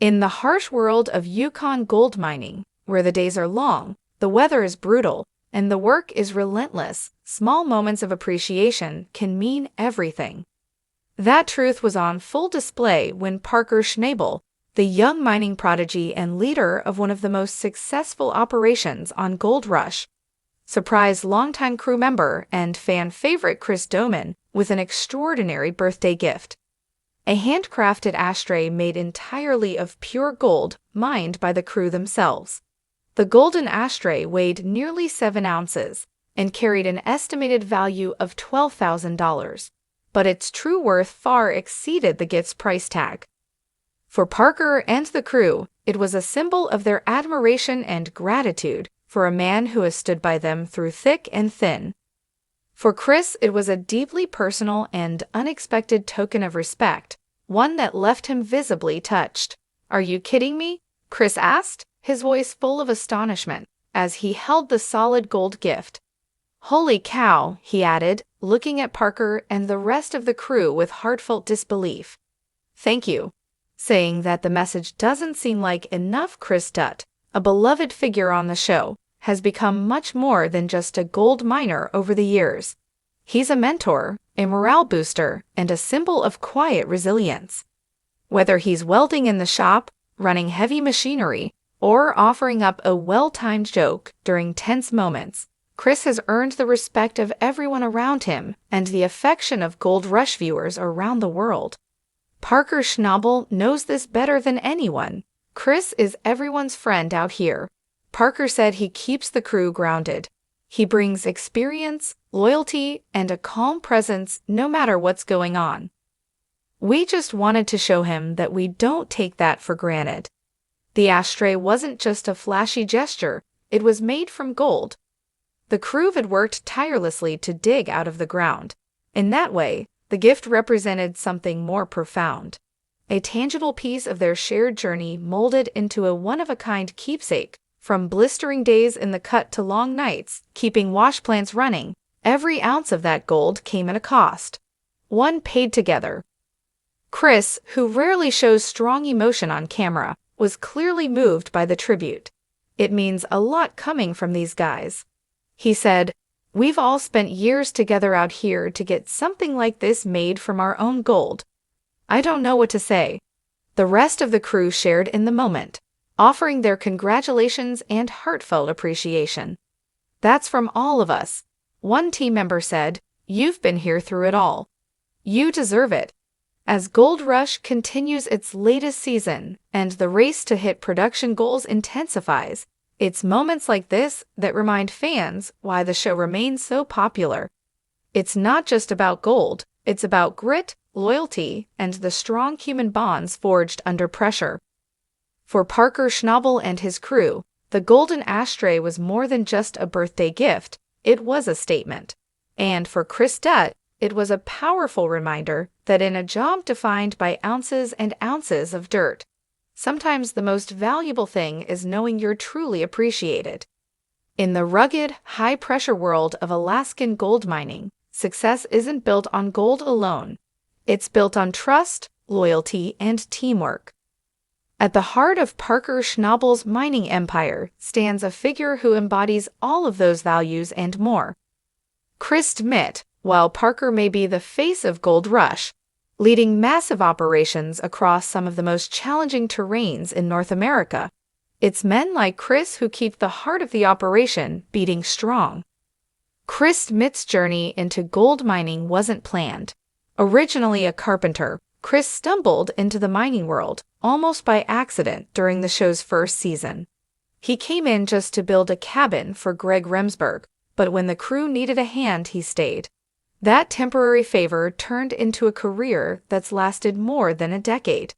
In the harsh world of Yukon gold mining, where the days are long, the weather is brutal, and the work is relentless, small moments of appreciation can mean everything. That truth was on full display when Parker Schnabel, the young mining prodigy and leader of one of the most successful operations on Gold Rush, surprised longtime crew member and fan favorite Chris Doman with an extraordinary birthday gift. A handcrafted ashtray made entirely of pure gold mined by the crew themselves. The golden ashtray weighed nearly 7 ounces and carried an estimated value of $12,000, but its true worth far exceeded the gift's price tag. For Parker and the crew, it was a symbol of their admiration and gratitude for a man who has stood by them through thick and thin. For Chris, it was a deeply personal and unexpected token of respect, one that left him visibly touched. "Are you kidding me?" Chris asked, his voice full of astonishment, as he held the solid gold gift. "Holy cow," he added, looking at Parker and the rest of the crew with heartfelt disbelief. "Thank you." Saying that the message doesn't seem like enough, Chris Dutt, a beloved figure on the show, has become much more than just a gold miner over the years. He's a mentor, a morale booster, and a symbol of quiet resilience. Whether he's welding in the shop, running heavy machinery, or offering up a well-timed joke during tense moments, Chris has earned the respect of everyone around him and the affection of Gold Rush viewers around the world. Parker Schnabel knows this better than anyone. Chris is everyone's friend out here. Parker said he keeps the crew grounded. He brings experience, loyalty, and a calm presence no matter what's going on. "We just wanted to show him that we don't take that for granted." The ashtray wasn't just a flashy gesture, it was made from gold. The crew had worked tirelessly to dig out of the ground. In that way, the gift represented something more profound. A tangible piece of their shared journey molded into a one-of-a-kind keepsake. From blistering days in the cut to long nights, keeping wash plants running, every ounce of that gold came at a cost. One paid together. Chris, who rarely shows strong emotion on camera, was clearly moved by the tribute. "It means a lot coming from these guys." He said, "We've all spent years together out here to get something like this made from our own gold. I don't know what to say." The rest of the crew shared in the moment, offering their congratulations and heartfelt appreciation. "That's from all of us." One team member said, "You've been here through it all. You deserve it." As Gold Rush continues its latest season and the race to hit production goals intensifies, it's moments like this that remind fans why the show remains so popular. It's not just about gold, it's about grit, loyalty, and the strong human bonds forged under pressure. For Parker Schnabel and his crew, the golden ashtray was more than just a birthday gift, it was a statement. And for Chris Dutt, it was a powerful reminder that in a job defined by ounces and ounces of dirt, sometimes the most valuable thing is knowing you're truly appreciated. In the rugged, high-pressure world of Alaskan gold mining, success isn't built on gold alone. It's built on trust, loyalty, and teamwork. At the heart of Parker Schnabel's mining empire stands a figure who embodies all of those values and more. Chris Dutt, while Parker may be the face of Gold Rush, leading massive operations across some of the most challenging terrains in North America, it's men like Chris who keep the heart of the operation beating strong. Chris Dutt's journey into gold mining wasn't planned. Originally a carpenter, Chris stumbled into the mining world almost by accident during the show's first season. He came in just to build a cabin for Greg Remsburg, but when the crew needed a hand, he stayed. That temporary favor turned into a career that's lasted more than a decade.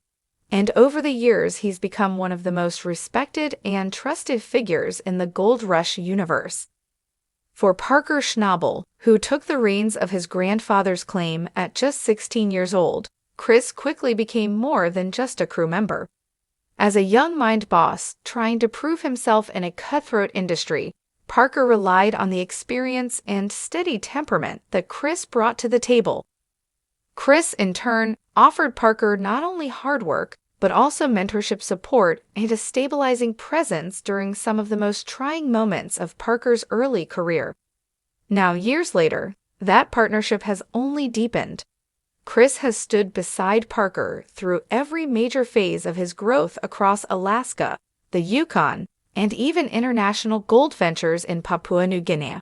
And over the years, he's become one of the most respected and trusted figures in the Gold Rush universe. For Parker Schnabel, who took the reins of his grandfather's claim at just 16 years old, Chris quickly became more than just a crew member. As a young mind boss trying to prove himself in a cutthroat industry, Parker relied on the experience and steady temperament that Chris brought to the table. Chris, in turn, offered Parker not only hard work, but also mentorship support and a stabilizing presence during some of the most trying moments of Parker's early career. Now, years later, that partnership has only deepened. Chris has stood beside Parker through every major phase of his growth across Alaska, the Yukon, and even international gold ventures in Papua New Guinea.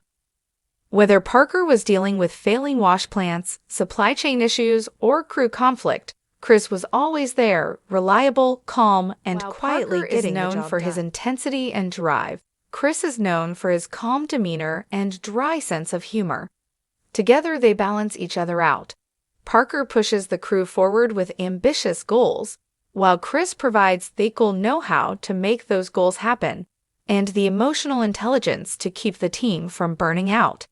Whether Parker was dealing with failing wash plants, supply chain issues, or crew conflict, Chris was always there, reliable, calm, and quietly getting the job done. Parker is known for his intensity and drive. Chris is known for his calm demeanor and dry sense of humor. Together, they balance each other out. Parker pushes the crew forward with ambitious goals, while Chris provides the know-how to make those goals happen and the emotional intelligence to keep the team from burning out.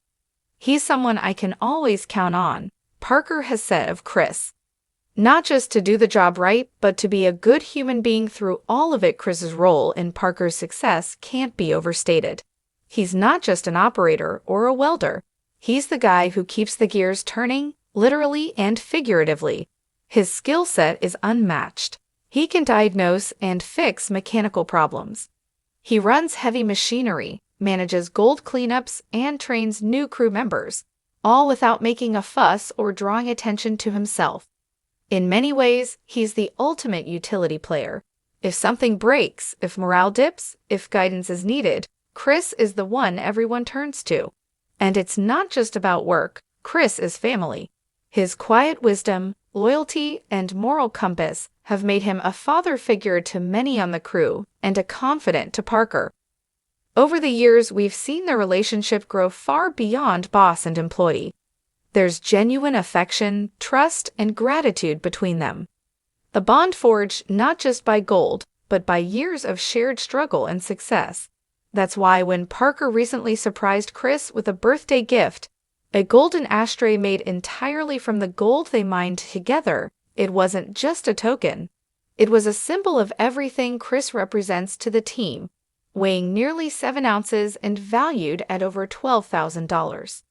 "He's someone I can always count on," Parker has said of Chris. Not just to do the job right, but to be a good human being through all of it. Chris's role in Parker's success can't be overstated. He's not just an operator or a welder. He's the guy who keeps the gears turning, literally and figuratively. His skill set is unmatched. He can diagnose and fix mechanical problems. He runs heavy machinery, manages gold cleanups, and trains new crew members, all without making a fuss or drawing attention to himself. In many ways, he's the ultimate utility player. If something breaks, if morale dips, if guidance is needed, Chris is the one everyone turns to. And it's not just about work. Chris is family. His quiet wisdom, loyalty, and moral compass have made him a father figure to many on the crew and a confidant to Parker. Over the years, we've seen their relationship grow far beyond boss and employee. There's genuine affection, trust, and gratitude between them. A bond forged not just by gold, but by years of shared struggle and success. That's why when Parker recently surprised Chris with a birthday gift, a golden ashtray made entirely from the gold they mined together, it wasn't just a token. It was a symbol of everything Chris represents to the team, weighing nearly 7 ounces and valued at over $12,000.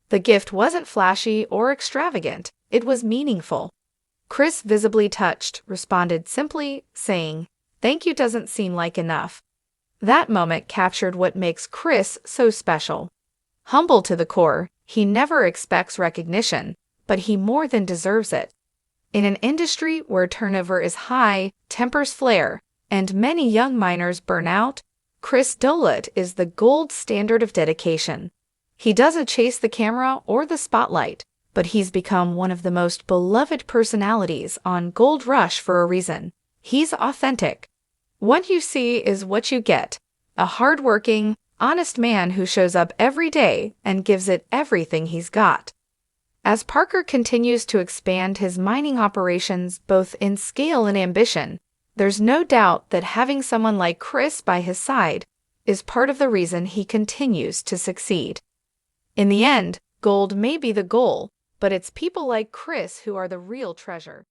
The gift wasn't flashy or extravagant, it was meaningful. Chris, visibly touched, responded simply, saying, "Thank you doesn't seem like enough." That moment captured what makes Chris so special. Humble to the core, he never expects recognition, but he more than deserves it. In an industry where turnover is high, tempers flare, and many young miners burn out, Chris Dolet is the gold standard of dedication. He doesn't chase the camera or the spotlight, but he's become one of the most beloved personalities on Gold Rush for a reason. He's authentic. What you see is what you get. A hardworking, honest man who shows up every day and gives it everything he's got. As Parker continues to expand his mining operations both in scale and ambition, there's no doubt that having someone like Chris by his side is part of the reason he continues to succeed. In the end, gold may be the goal, but it's people like Chris who are the real treasure.